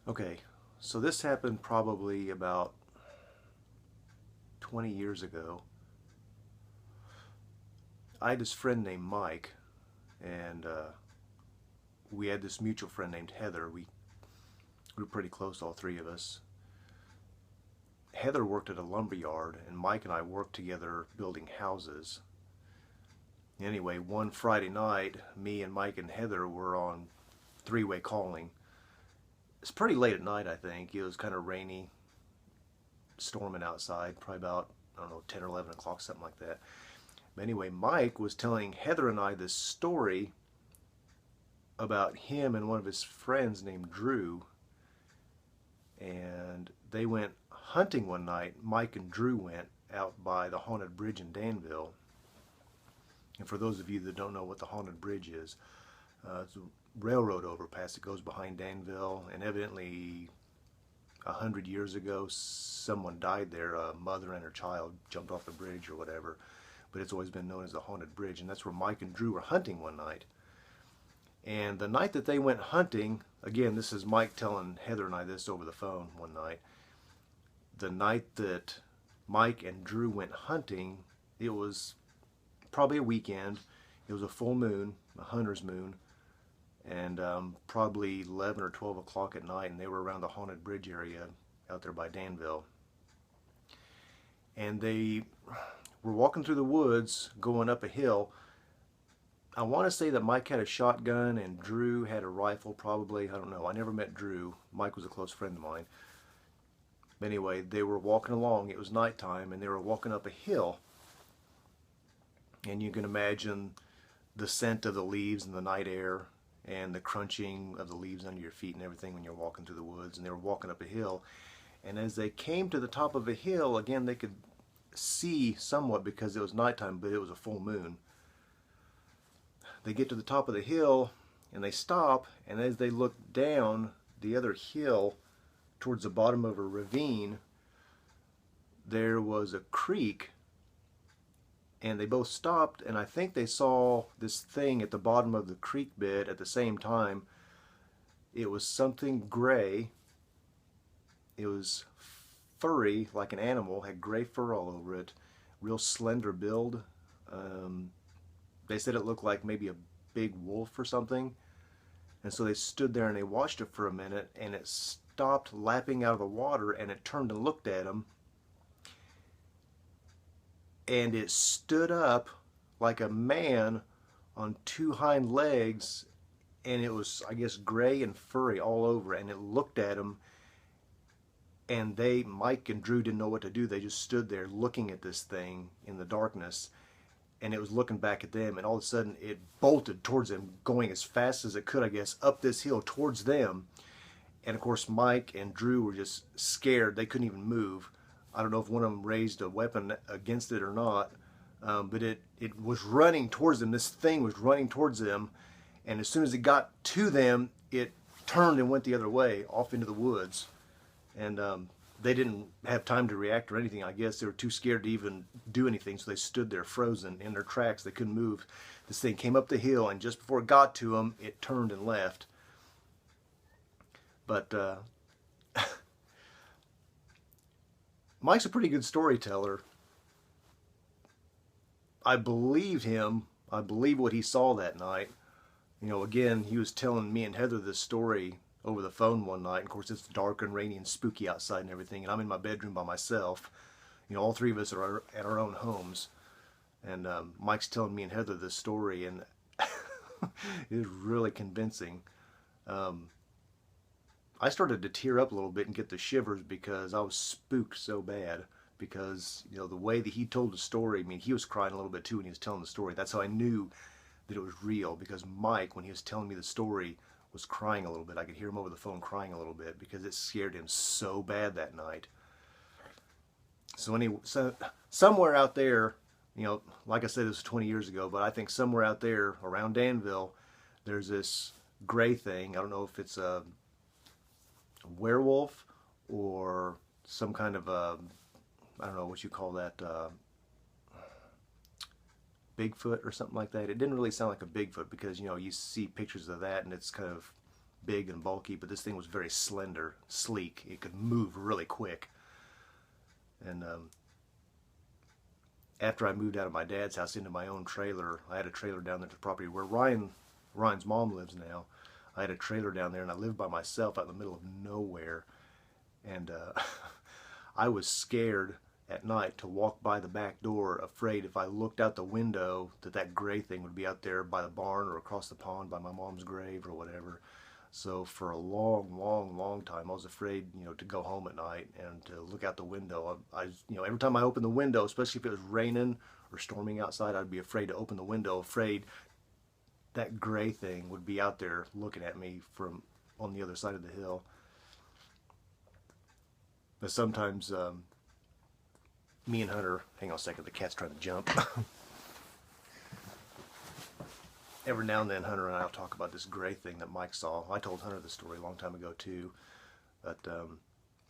Okay, so this happened probably about 20 years ago. I had this friend named Mike, and we had this mutual friend named Heather. We were pretty close, all three of us. Heather worked at a lumber yard, and Mike and I worked together building houses. Anyway, one Friday night, me and Mike and Heather were on three-way calling. It's pretty late at night, I think. It was kind of rainy, storming outside, probably about, I don't know, 10 or 11 o'clock, something like that. But anyway, Mike was telling Heather and I this story about him and one of his friends named Drew. And they went hunting one night. Mike and Drew went out by the haunted bridge in Danville. And for those of you that don't know what the haunted bridge is, it's a railroad overpass that goes behind Danville, and evidently 100 years ago someone died there. A mother and her child jumped off the bridge or whatever, but it's always been known as the haunted bridge. And that's where Mike and Drew were hunting one night. And the night that they went hunting, again, this is Mike telling Heather and I this over the phone one night. The night that Mike and Drew went hunting, it was probably a weekend. It was a full moon, a hunter's moon, and probably 11 or 12 o'clock at night, and they were around the haunted bridge area out there by Danville. And they were walking through the woods going up a hill. I want to say that Mike had a shotgun and Drew had a rifle, probably. I don't know. I never met Drew. Mike was a close friend of mine. But anyway, they were walking along. It was nighttime, and they were walking up a hill. And you can imagine the scent of the leaves in the night air and the crunching of the leaves under your feet and everything when you're walking through the woods. And they were walking up a hill. And as they came to the top of a hill, again, they could see somewhat because it was nighttime, but it was a full moon. They get to the top of the hill and they stop, and as they look down the other hill towards the bottom of a ravine, there was a creek, and they both stopped, and I think they saw this thing at the bottom of the creek bed at the same time. It was something gray. It was furry, like an animal, had gray fur all over it, real slender build. They said it looked like maybe a big wolf or something. And so they stood there and they watched it for a minute, and it stopped lapping out of the water, and it turned and looked at them. And it stood up like a man on two hind legs, and it was, I guess, gray and furry all over, and it looked at them. And Mike and Drew didn't know what to do. They just stood there looking at this thing in the darkness. And it was looking back at them, and all of a sudden it bolted towards them, going as fast as it could, I guess, up this hill towards them. And of course Mike and Drew were just scared. They couldn't even move. I don't know if one of them raised a weapon against it or not, but it was running towards them. This thing was running towards them, and as soon as it got to them, it turned and went the other way, off into the woods. And they didn't have time to react or anything. I guess they were too scared to even do anything, so they stood there frozen in their tracks. They couldn't move. This thing came up the hill, and just before it got to them, it turned and left. But Mike's a pretty good storyteller. I believed him. I believe what he saw that night. You know, again, he was telling me and Heather this story over the phone one night. Of course, it's dark and rainy and spooky outside and everything, and I'm in my bedroom by myself. You know, all three of us are at our own homes, and Mike's telling me and Heather this story, and it was really convincing. I started to tear up a little bit and get the shivers because I was spooked so bad. Because, you know, the way that he told the story, I mean, he was crying a little bit too when he was telling the story. That's how I knew that it was real, because Mike, when he was telling me the story, was crying a little bit. I could hear him over the phone crying a little bit because it scared him so bad that night. So anyway, so somewhere out there, you know, like I said, this was 20 years ago, but I think somewhere out there around Danville, there's this gray thing. I don't know if it's a werewolf or some kind of a, I don't know what you call that, Bigfoot or something like that. It didn't really sound like a Bigfoot because, you know, you see pictures of that and it's kind of big and bulky, but this thing was very slender, sleek. It could move really quick. And after I moved out of my dad's house into my own trailer, I had a trailer down there at the property where Ryan's mom lives now. I had a trailer down there, and I lived by myself out in the middle of nowhere. And I was scared at night to walk by the back door, afraid if I looked out the window that gray thing would be out there by the barn or across the pond by my mom's grave or whatever. So for a long time, I was afraid, to go home at night and to look out the window. Every time I opened the window, especially if it was raining or storming outside, I'd be afraid to open the window, afraid that gray thing would be out there looking at me from on the other side of the hill. But sometimes me and Hunter, hang on a second, the cat's trying to jump. Every now and then Hunter and I will talk about this gray thing that Mike saw. I told Hunter the story a long time ago too. But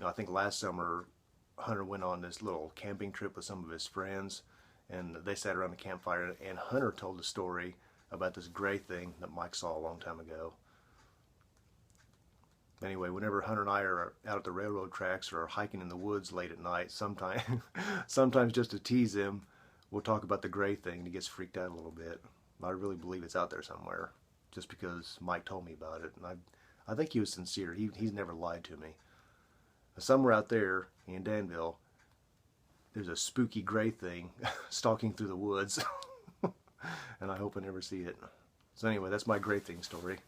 I think last summer Hunter went on this little camping trip with some of his friends, and they sat around the campfire, and Hunter told the story about this gray thing that Mike saw a long time ago. Anyway, whenever Hunter and I are out at the railroad tracks or hiking in the woods late at night, sometimes just to tease him, we'll talk about the gray thing, and he gets freaked out a little bit. I really believe it's out there somewhere, just because Mike told me about it, and I think he was sincere. He's never lied to me. Somewhere out there in Danville, there's a spooky gray thing stalking through the woods, and I hope I never see it. So anyway, that's my gray thing story.